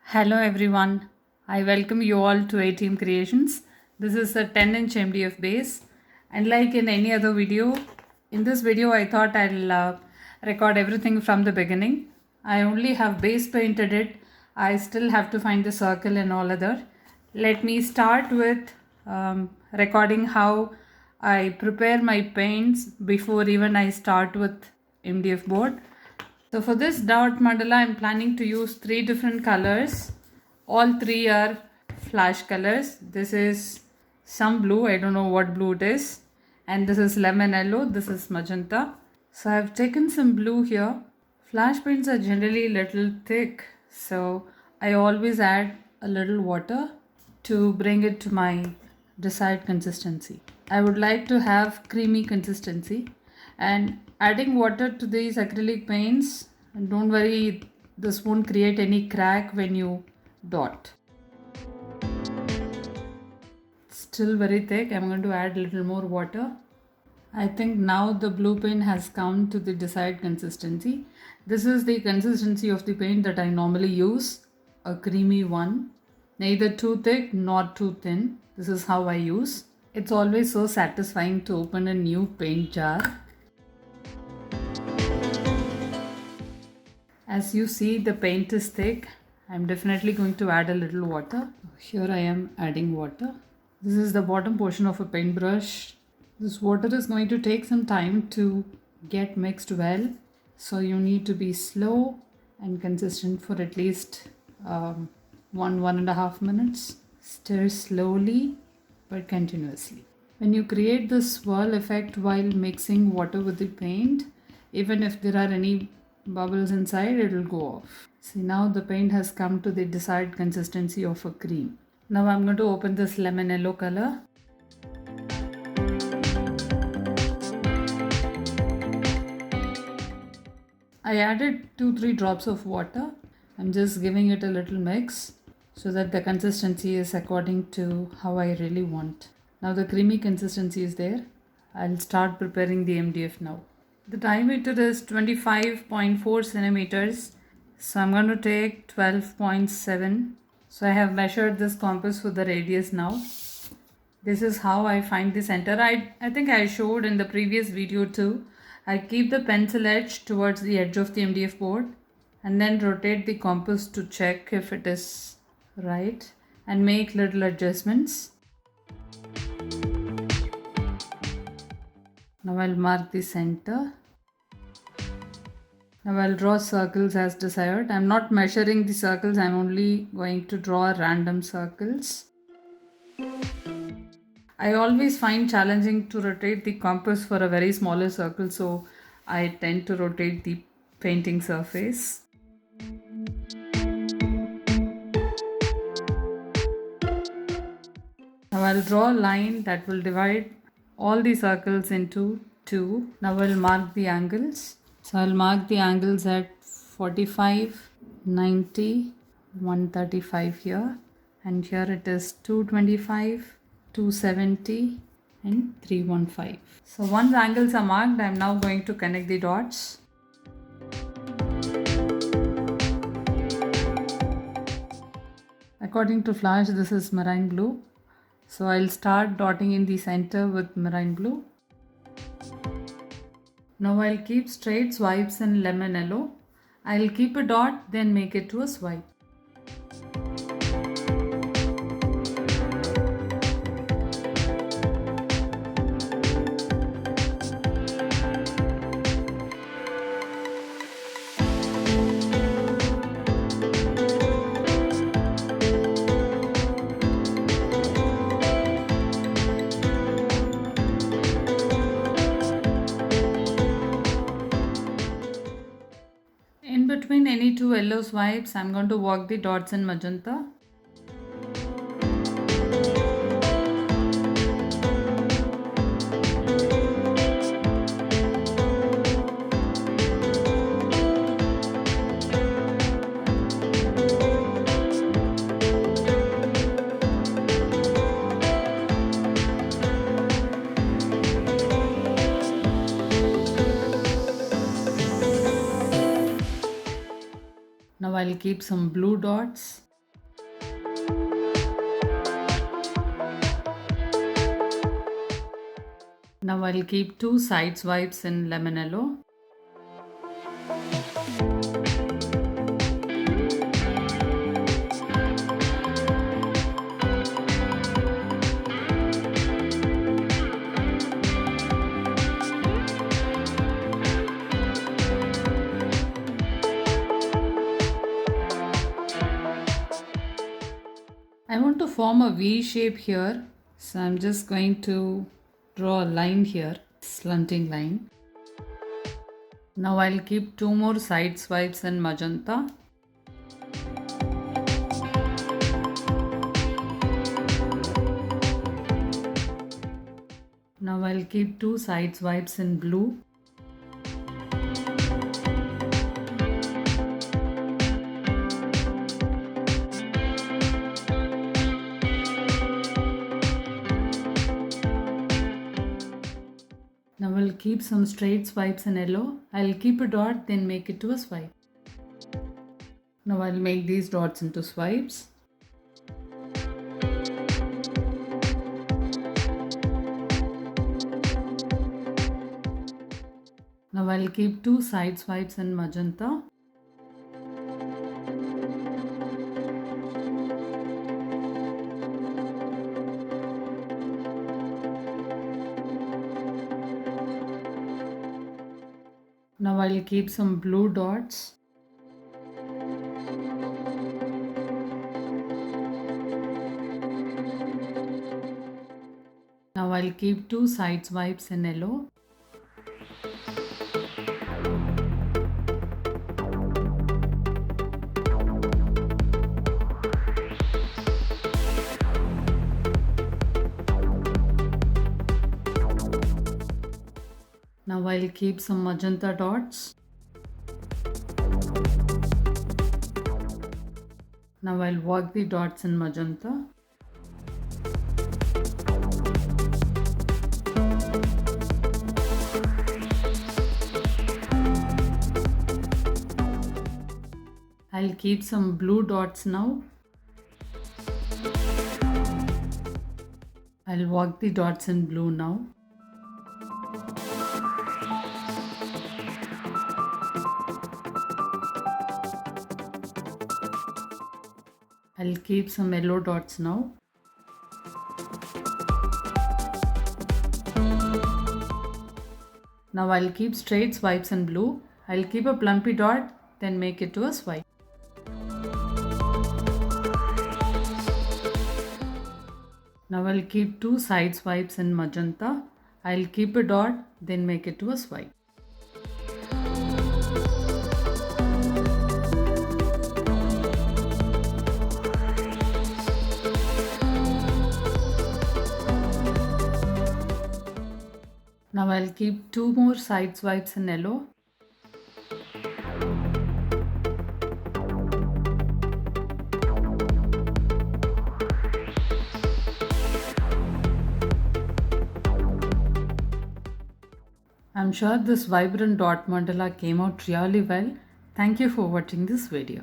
Hello everyone. I welcome you all to ATM Creations. This is a 10-inch MDF base, and like in any other video, in this video I thought I'll record everything from the beginning. I only have base painted it. I still have to find the circle and all other. Let me start with recording how I prepare my paints before even I start with MDF board. So for this Dot Mandala, I'm planning to use 3 different colors. All 3 are flash colors. This is some blue, I don't know what blue it is. And this is lemon yellow, this is magenta. So I've taken some blue here. Flash paints are generally little thick, so I always add a little water to bring it to my desired consistency. I would like to have creamy consistency, and adding water to these acrylic paints, and don't worry, this won't create any crack when you dot. Still very thick. I'm going to add a little more water. I think now the blue paint has come to the desired consistency. This is the consistency of the paint that I normally use, a creamy one, neither too thick nor too thin. This is how I use. It's always so satisfying to open a new paint jar. As you see, the paint is thick. I'm definitely going to add a little water. Here I am adding water. This is the bottom portion of a paintbrush. This water is going to take some time to get mixed well, so you need to be slow and consistent for at least 1.5 minutes. Stir slowly but continuously. When you create this swirl effect while mixing water with the paint, even if there are any bubbles inside, it will go off. See, now the paint has come to the desired consistency of a cream. Now I'm going to open this lemon yellow color. I added 2-3 drops of water. I'm just giving it a little mix so that the consistency is according to how I really want. Now the creamy consistency is there. I'll start preparing the MDF now. The diameter is 25.4 centimeters. So I'm going to take 12.7. So I have measured this compass with the radius now. This is how I find the center. I think I showed in the previous video too. I keep the pencil edge towards the edge of the MDF board and then rotate the compass to check if it is right and make little adjustments. Now I'll mark the center. Now I'll draw circles as desired. I'm not measuring the circles, I'm only going to draw random circles. I always find challenging to rotate the compass for a very smaller circle, so I tend to rotate the painting surface. Now I'll draw a line that will divide all the circles into 2. Now I'll mark the angles. So I'll mark the angles at 45, 90, 135 here, and here it is 225, 270 and 315. So once angles are marked, I'm now going to connect the dots. According to Flash, this is marine blue. So I'll start dotting in the center with marine blue. Now I'll keep straight swipes in lemon yellow. I'll keep a dot, then make it to a swipe. In between any 2 yellow swipes, I'm going to work the dots in magenta. Now I'll keep some blue dots. Now I'll keep 2 side swipes in lemon yellow. I want to form a V shape here, so I'm just going to draw a line here, slanting line. Now I'll keep 2 more side swipes in magenta. Now I'll keep 2 side swipes in blue. Now I'll keep some straight swipes in yellow. I'll keep a dot, then make it to a swipe. Now I'll make these dots into swipes. Now I'll keep 2 side swipes in magenta. Now I'll keep some blue dots. Now I'll keep 2 side swipes in yellow. Now I'll keep some magenta dots. Now I'll work the dots in magenta. I'll keep some blue dots now. I'll work the dots in blue now. I'll keep some yellow dots now. Now I'll keep straight swipes in blue. I'll keep a plumpy dot, then make it to a swipe. Now I'll keep 2 side swipes in magenta. I'll keep a dot, then make it to a swipe. Now I'll keep 2 more side swipes in yellow. I'm sure this vibrant dot mandala came out really well. Thank you for watching this video.